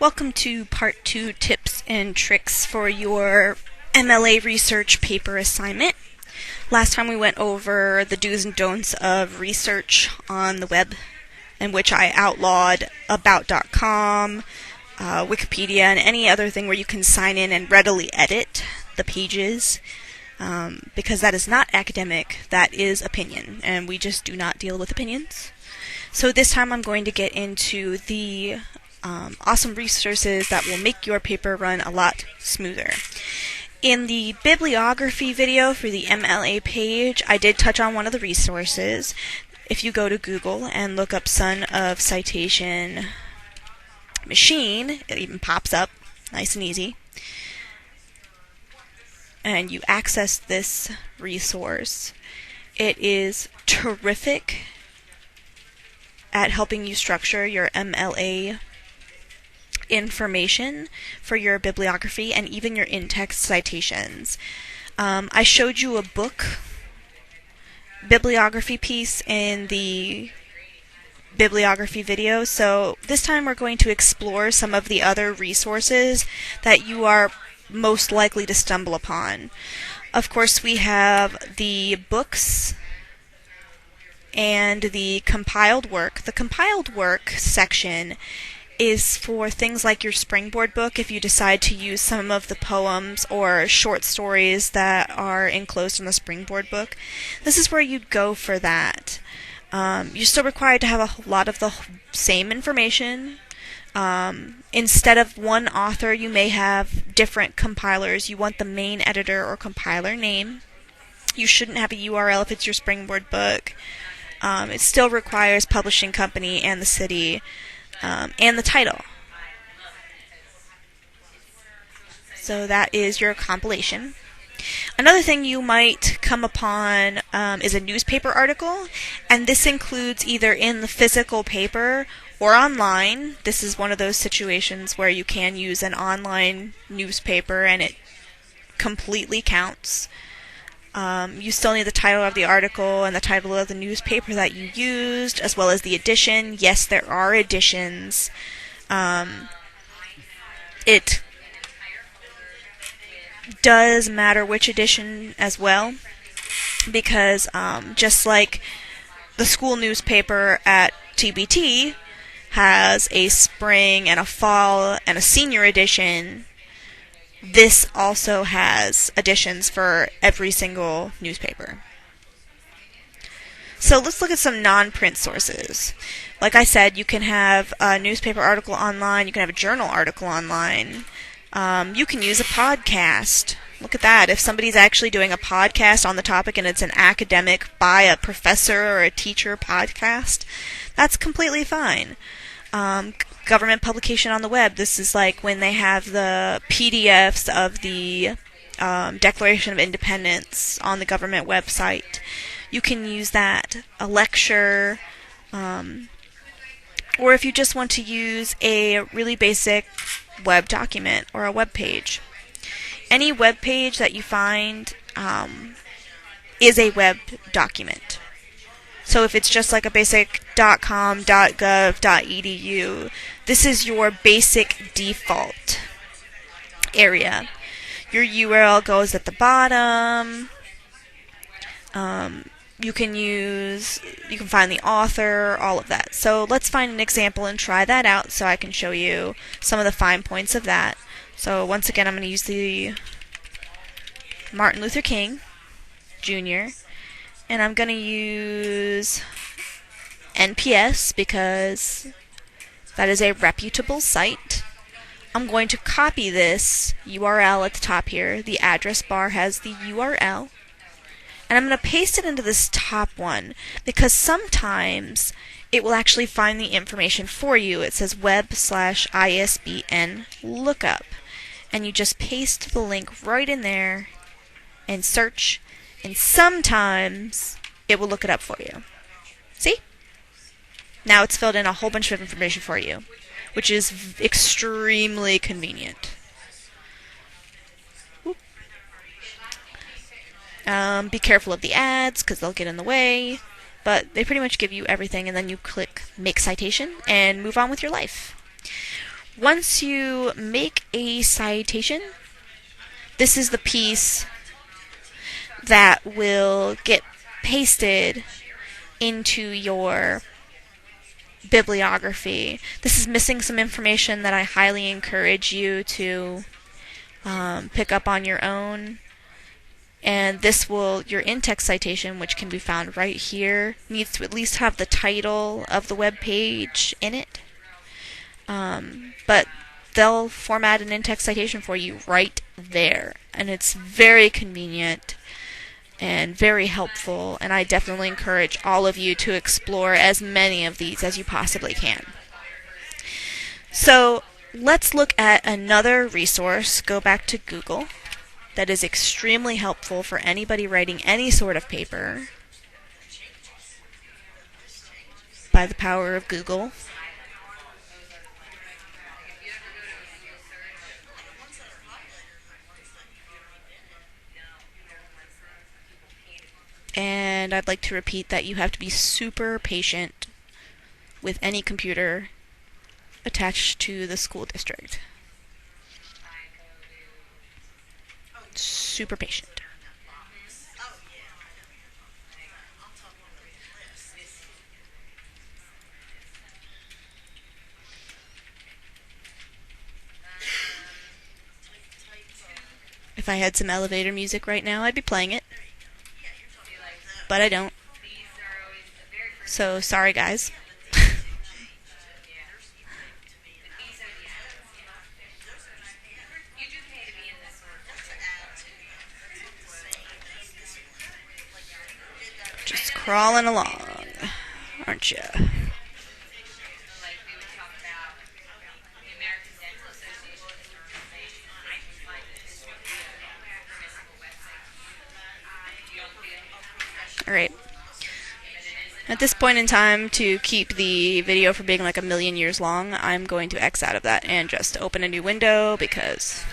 Welcome to Part 2 Tips and Tricks for your MLA research paper assignment. Last time we went over the do's and don'ts of research on the web, in which I outlawed about.com, Wikipedia, and any other thing where you can sign in and readily edit the pages, because that is not academic, that is opinion, and we just do not deal with opinions. So this time I'm going to get into the awesome resources that will make your paper run a lot smoother. In the bibliography video for the MLA page, I did touch on one of the resources. If you go to Google and look up Son of Citation Machine, it even pops up, nice and easy. And you access this resource. It is terrific at helping you structure your MLA information for your bibliography and even your in-text citations. I showed you a book bibliography piece in the bibliography video, so this time we're going to explore some of the other resources that you are most likely to stumble upon. Of course, we have the books and the compiled work. The compiled work section is for things like your springboard book if you decide to use some of the poems or short stories that are enclosed in the springboard book. This is where you'd go for that. You're still required to have a lot of the same information. Instead of one author, you may have different compilers. You want the main editor or compiler name. You shouldn't have a URL if it's your springboard book. It still requires publishing company and the city. And the title. So that is your compilation. Another thing you might come upon is a newspaper article, and this includes either in the physical paper or online. This is one of those situations where you can use an online newspaper and it completely counts. You still need the title of the article and the title of the newspaper that you used, as well as the edition. Yes, there are editions. It does matter which edition as well, because just like the school newspaper at TBT has a spring and a fall and a senior edition, this also has editions for every single newspaper. So let's look at some non-print sources. Like I said, you can have a newspaper article online, you can have a journal article online. You can use a podcast. Look at that. If somebody's actually doing a podcast on the topic and it's an academic by a professor or a teacher podcast, that's completely fine. Government publication on the web. This is like when they have the PDFs of the Declaration of Independence on the government website. You can use that. A lecture, or if you just want to use a really basic web document or a web page. Any web page that you find is a web document. So if it's just like a basic .com, .gov, .edu, this is your basic default area. Your URL goes at the bottom. You can find the author, all of that. So let's find an example and try that out so I can show you some of the fine points of that. So once again, I'm going to use the Martin Luther King Jr. And I'm going to use NPS because that is a reputable site. I'm going to copy this URL at the top here. The address bar has the URL. And I'm going to paste it into this top one because sometimes it will actually find the information for you. It says web/ISBN lookup. And you just paste the link right in there and search. And sometimes it will look it up for you. See? Now it's filled in a whole bunch of information for you, which is extremely convenient. Be careful of the ads because they'll get in the way, but they pretty much give you everything, and then you click Make Citation and move on with your life. once you make a citation, this is the piece that will get pasted into your bibliography. This is missing some information that I highly encourage you to pick up on your own. And this will, your in-text citation, which can be found right here, needs to at least have the title of the web page in it. But they'll format an in-text citation for you right there. And it's very convenient and very helpful, and I definitely encourage all of you to explore as many of these as you possibly can. So let's look at another resource. Go back to Google. That is extremely helpful for anybody writing any sort of paper by the power of Google. And I'd like to repeat that you have to be super patient with any computer attached to the school district. Super patient. If I had some elevator music right now, I'd be playing it. But I don't. So, sorry guys. Just crawling along, aren't you? Alright. At this point in time, to keep the video from being like a million years long, I'm going to X out of that and just open a new window because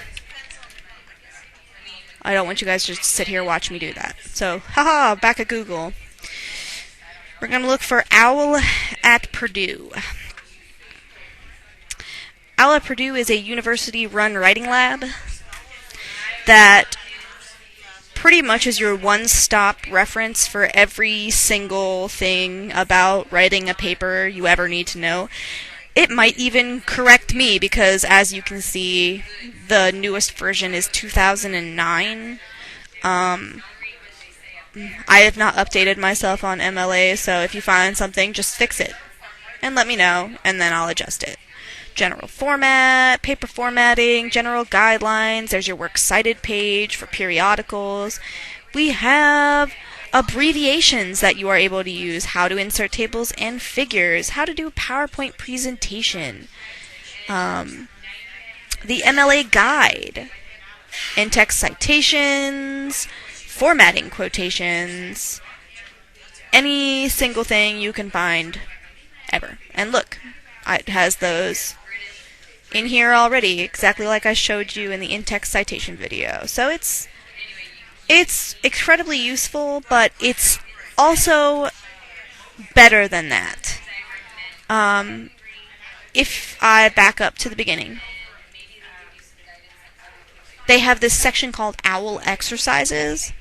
I don't want you guys to just sit here and watch me do that. So, haha, back at Google. We're going to look for OWL at Purdue. OWL at Purdue is a university-run writing lab that pretty much is your one-stop reference for every single thing about writing a paper you ever need to know. It might even correct me because, as you can see, the newest version is 2009. I have not updated myself on MLA, so if you find something, just fix it and let me know, and then I'll adjust it. General format, paper formatting, general guidelines. There's your works cited page for periodicals. We have abbreviations that you are able to use, how to insert tables and figures, how to do a PowerPoint presentation, the MLA guide, in-text citations, formatting quotations, any single thing you can find ever. And look, it has those in here already, exactly like I showed you in the in-text citation video. So it's incredibly useful, but it's also better than that. If I back up to the beginning, they have this section called OWL Exercises.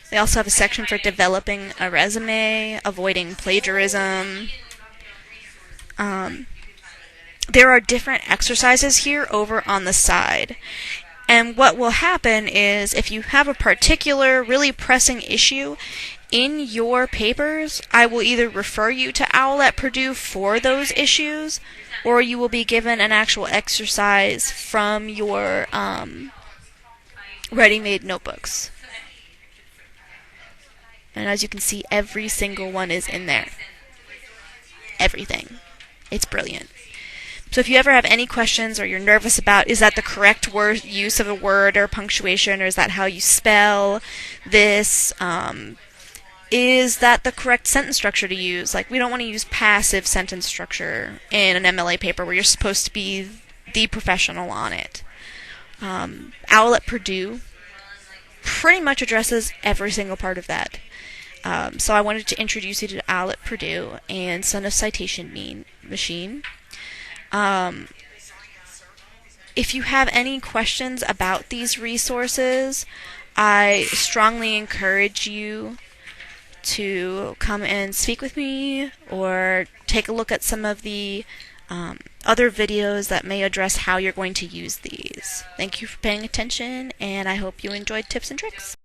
They also have a section for developing a resume, avoiding plagiarism. There are different exercises here over on the side. And what will happen is if you have a particular really pressing issue in your papers, I will either refer you to OWL at Purdue for those issues, or you will be given an actual exercise from your ready-made notebooks. And as you can see, every single one is in there. Everything. It's brilliant. So if you ever have any questions or you're nervous about, is that the correct use of a word or punctuation, or is that how you spell this? Is that the correct sentence structure to use? Like, we don't want to use passive sentence structure in an MLA paper where you're supposed to be the professional on it. OWL at Purdue pretty much addresses every single part of that. So I wanted to introduce you to OWL at Purdue and Son of Citation Machine. Um, if you have any questions about these resources, I strongly encourage you to come and speak with me or take a look at some of the other videos that may address how you're going to use these. Thank you for paying attention, and I hope you enjoyed Tips and Tricks.